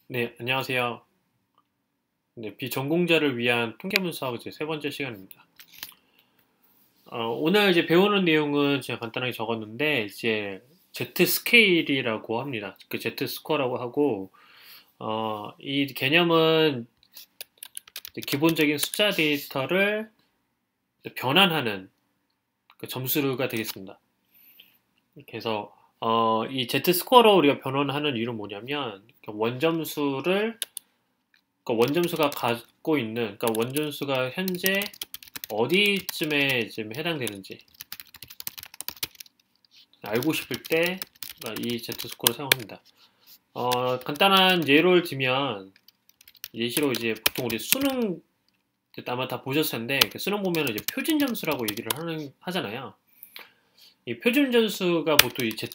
네, 안녕하세요. 네, 비전공자를 위한 통계분 수학 이제 세 번째 시간입니다. 오늘 이제 배우는 내용은 제가 간단하게 적었는데, 이제 Z 스케일이라고 합니다. 그 Z 스코어라고 하고, 이 개념은 이제 기본적인 숫자 데이터를 변환하는 그 점수가 되겠습니다. 그래서, 이 Z 스코어로 우리가 변환하는 이유는 뭐냐면, 그 원점수를, 그 원점수가 갖고 있는, 그러니까 원점수가 현재 어디쯤에 지금 해당되는지 알고 싶을 때 이 Z스코어를 사용합니다. 간단한 예를 들면 예시로 이제 보통 우리 수능 아마 다 보셨을 텐데 그 수능 보면 이제 표준 점수라고 얘기를 하잖아요. 이 표준 점수가 보통 이 Z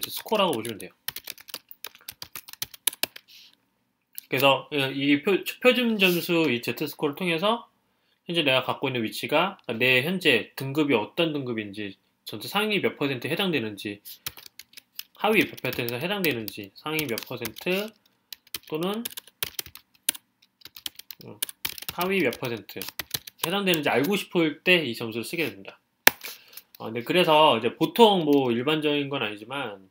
스코어라고 보시면 돼요. 그래서 이 표준 점수 이 Z 스코어를 통해서 현재 내가 갖고 있는 위치가 내 현재 등급이 어떤 등급인지 전체 상위 몇 퍼센트에 해당되는지 하위 몇 퍼센트에 해당되는지 상위 몇 퍼센트 또는 하위 몇 퍼센트 해당되는지 알고 싶을 때 이 점수를 쓰게 됩니다. 네, 그래서 이제 보통 뭐 일반적인 건 아니지만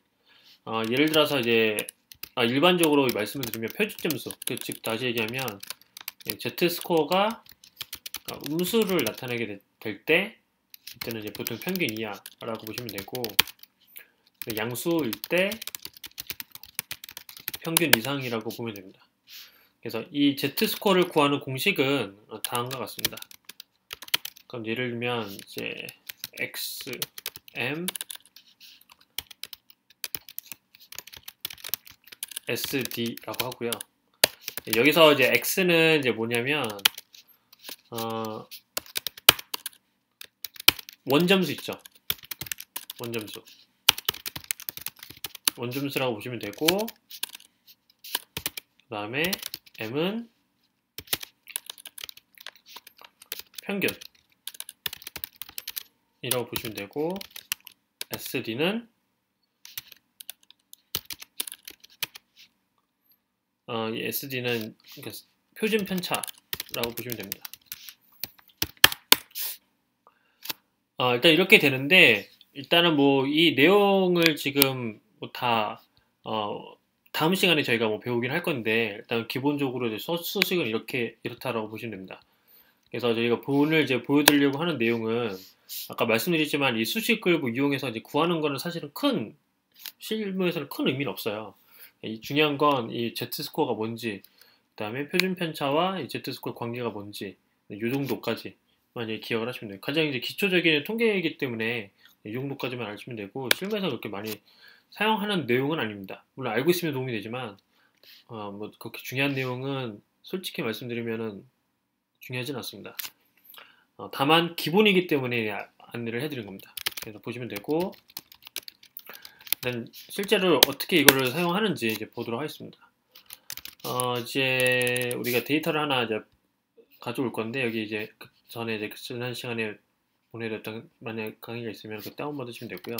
예를 들어서 이제 일반적으로 말씀을 드리면 표준 점수 즉 다시 얘기하면 Z 스코어가 음수를 나타내게 될 때 이때는 이제 보통 평균 이하라고 보시면 되고 양수일 때 평균 이상이라고 보면 됩니다. 그래서 이 Z-스코어를 구하는 공식은 다음과 같습니다. 그럼 예를 들면 이제 XM SD라고 하고요. 여기서 이제 X는 이제 뭐냐면 원점수 있죠. 원점수라고 보시면 되고 그 다음에 M은 평균이라고 보시면 되고 SD는 이 SD는 표준 편차라고 보시면 됩니다. 일단 이렇게 되는데 일단은 뭐 이 내용을 지금 뭐 다 다음 시간에 저희가 뭐 배우긴 할 건데 일단 기본적으로 이제 수식은 이렇다라고 보시면 됩니다. 그래서 저희가 오늘 이제 보여드리려고 하는 내용은 아까 말씀드렸지만 이 수식을 뭐 이용해서 이제 구하는 거는 사실은 실무에서는 큰 의미는 없어요. 이 중요한 건 이 Z 스코어가 뭔지, 그다음에 표준 편차와 이 Z 스코어 관계가 뭔지, 이 정도까지만 이제 기억을 하시면 돼요. 가장 이제 기초적인 통계이기 때문에 이 정도까지만 아시면 되고 실무에서 그렇게 많이 사용하는 내용은 아닙니다. 물론 알고 있으면 도움이 되지만 뭐 그렇게 중요한 내용은 솔직히 말씀드리면은 중요하진 않습니다. 다만 기본이기 때문에 안내를 해드린 겁니다. 그래서 보시면 되고 일단 실제로 어떻게 이거를 사용하는지 이제 보도록 하겠습니다. 이제 우리가 데이터를 하나 이제 가져올 건데 여기 이제 그 전에 이제 지난 시간에 보내드렸던 만약 강의가 있으면 그 다운받으시면 되고요.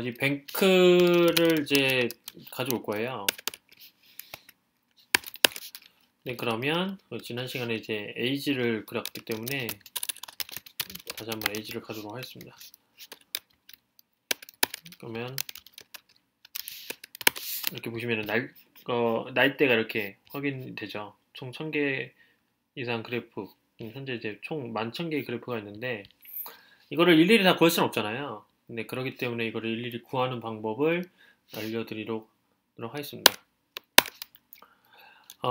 이 뱅크를 이제 가져올 거예요. 네, 그러면 지난 시간에 이제 에이지를 그렸기 때문에 다시 한번 에이지를 가져오도록 하겠습니다. 그러면 이렇게 보시면은 나이대가 이렇게 확인되죠. 총 1000개 이상 그래프, 현재 이제 총 11,000개의 그래프가 있는데 이거를 일일이 다 구할 수는 없잖아요. 근데 그렇기 때문에 이거를 일일이 구하는 방법을 알려드리도록 하겠습니다.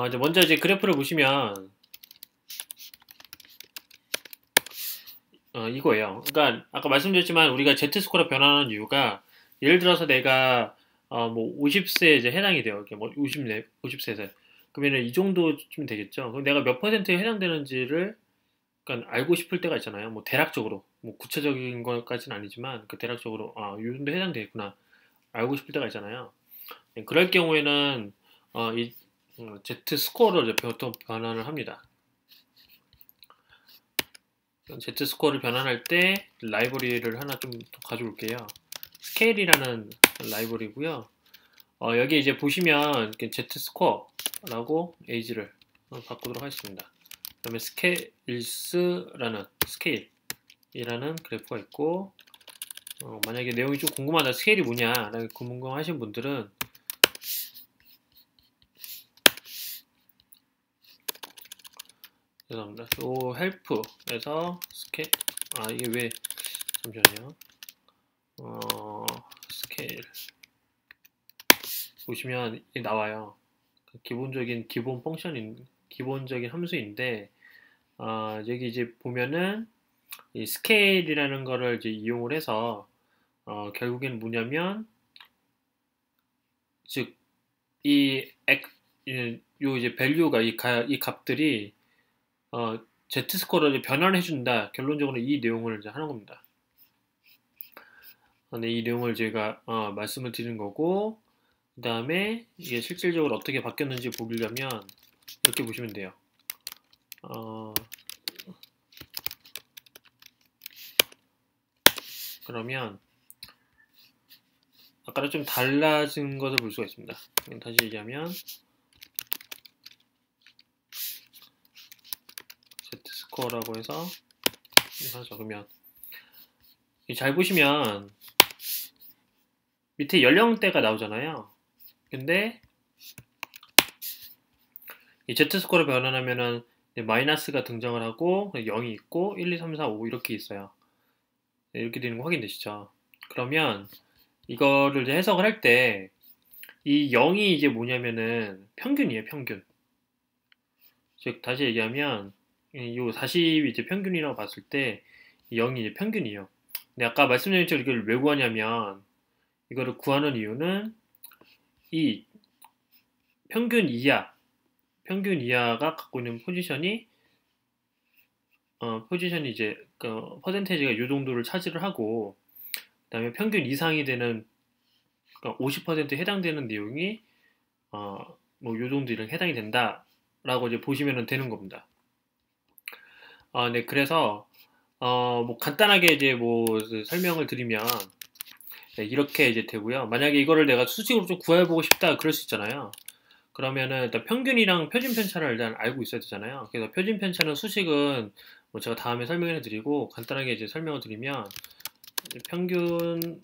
이제 먼저 이제 그래프를 보시면 이거예요. 그러니까 아까 말씀드렸지만 우리가 Z-스코어로 변하는 이유가 예를 들어서 내가 뭐 50세에 이제 해당이 돼요. 이렇게 뭐 50세에서 그러면 이 정도쯤 되겠죠. 그럼 내가 몇 퍼센트에 해당되는지를 그러니까 알고 싶을 때가 있잖아요. 뭐 대략적으로 뭐 구체적인 것까지는 아니지만 그 대략적으로 이 정도 해당되겠구나 알고 싶을 때가 있잖아요. 그럴 경우에는 이 Z 스코어를 이제 변환을 합니다. Z 스코어를 변환할 때 라이브러리를 하나 좀 더 가져올게요. 스케일이라는 라이브러리고요. 여기 이제 보시면 Z 스코어라고 에이지를 바꾸도록 하겠습니다. 그다음에 스케일스라는 스케일이라는 그래프가 있고, 만약에 내용이 좀 궁금하다, 스케일이 뭐냐라고 궁금하신 분들은 죄송합니다. 요 헬프에서 이게 왜 잠시만요. 스케일 보시면 나와요. 기본적인 기본적인 함수인데, 여기 이제 보면은 이 스케일이라는 거를 이제 이용을 해서 결국엔 뭐냐면, 즉 요 이제 밸류가 이 값들이 Z 스코어를 변환해 준다. 결론적으로 이 내용을 이제 하는 겁니다. 네, 이 내용을 제가 말씀을 드리는 거고, 그 다음에 이게 실질적으로 어떻게 바뀌었는지 보려면 이렇게 보시면 돼요. 그러면 아까랑 좀 달라진 것을 볼 수가 있습니다. 다시 얘기하면 Z 스코어라고 해서 하죠. 그러면 잘 보시면 밑에 연령대가 나오잖아요. 근데 이 Z 스코어를 변환하면은 마이너스가 등장을 하고 0이 있고 1, 2, 3, 4, 5 이렇게 있어요. 이렇게 되는 거 확인되시죠? 그러면 이거를 이제 해석을 할 때 이 0이 이제 뭐냐면은 평균이에요, 평균. 즉 다시 얘기하면 이 40이 이제 평균이라고 봤을 때 0이 이제 평균이에요. 근데 아까 말씀드린 것처럼 이걸 왜 구하냐면, 이거를 구하는 이유는 이 평균 이하가 갖고 있는 포지션이 이제 그 퍼센테이지가 이 정도를 차지를 하고, 그다음에 평균 이상이 되는, 그러니까 50%에 해당되는 내용이 뭐 요 정도에 해당이 된다라고 이제 보시면 되는 겁니다. 네, 그래서 뭐 간단하게 이제 뭐 설명을 드리면, 네, 이렇게 이제 되고요. 만약에 이거를 내가 수식으로 좀 구해보고 싶다 그럴 수 있잖아요. 그러면은 일단 평균이랑 표준 편차를 일단 알고 있어야 되잖아요. 그래서 표준 편차는 수식은 뭐 제가 다음에 설명해 드리고, 간단하게 이제 설명을 드리면, 평균을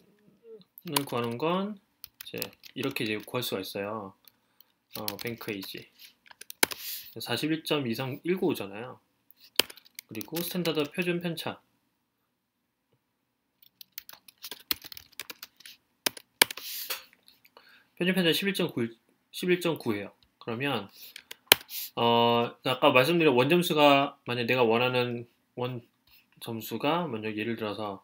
구하는 건 이제 이렇게 이제 구할 수가 있어요. 뱅크에이지 41.2319잖아요. 그리고 스탠다드 표준 편차 표준 편차 11.9예요. 그러면 아까 말씀드린 원점수가, 만약 내가 원하는 원 점수가 먼저 예를 들어서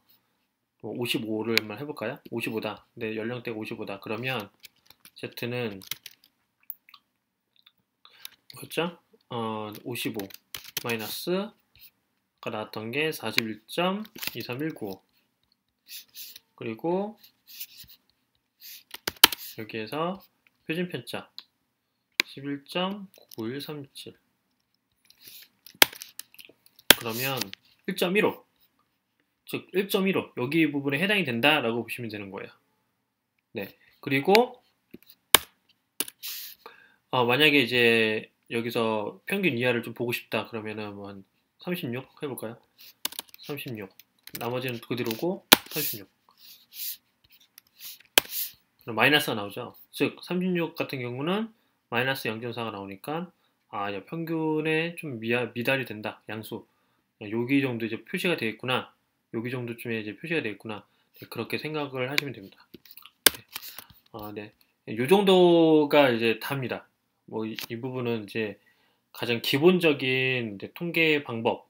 55를 해볼까요? 55다. 내 연령대가 55다. 그러면 Z는 뭐였죠? 55 마이너스 아까 나왔던 게 41.23195, 그리고 여기에서 표준 편차 11.99137, 그러면 1.15, 즉 1.15 여기 부분에 해당이 된다라고 보시면 되는 거예요. 네. 그리고 만약에 이제 여기서 평균 이하를 좀 보고 싶다 그러면은 뭐 한 36 해볼까요? 36, 나머지는 그대로고 36, 그럼 마이너스가 나오죠. 즉 36 같은 경우는 마이너스 0.4가 나오니까 평균에 좀 미달이 된다. 양수 여기 정도 이제 표시가 되겠구나. 여기 정도쯤에 이제 표시가 되겠구나. 네, 그렇게 생각을 하시면 됩니다. 네. 요 정도가 이제 답니다. 뭐 이 부분은 이제 가장 기본적인 이제 통계 방법,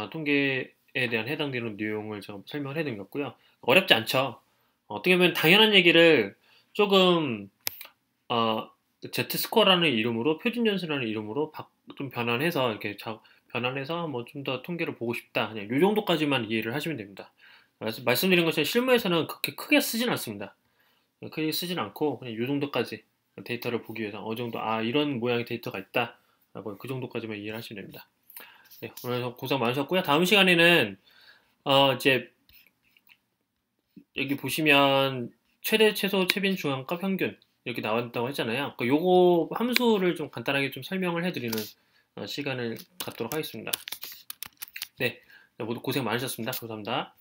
통계에 대한 해당되는 내용을 제가 설명을 해드린 거고요. 어렵지 않죠. 어떻게 보면 당연한 얘기를 조금 Z 스코어라는 이름으로, 표준 연수라는 이름으로 좀 변환해서 이렇게 변환해서 뭐 좀 더 통계를 보고 싶다. 그냥 이 정도까지만 이해를 하시면 됩니다. 말씀드린 것처럼 실무에서는 그렇게 크게 쓰진 않습니다. 크게 쓰진 않고 그냥 이 정도까지 데이터를 보기 위해서 어느 정도 이런 모양의 데이터가 있다 라고 그 정도까지만 이해를 하시면 됩니다. 네, 오늘 고생 많으셨고요. 다음 시간에는 이제 여기 보시면 최대, 최소, 최빈, 중앙값, 평균 이렇게 나왔다고 했잖아요. 요거 함수를 좀 간단하게 좀 설명을 해드리는 시간을 갖도록 하겠습니다. 네, 모두 고생 많으셨습니다. 감사합니다.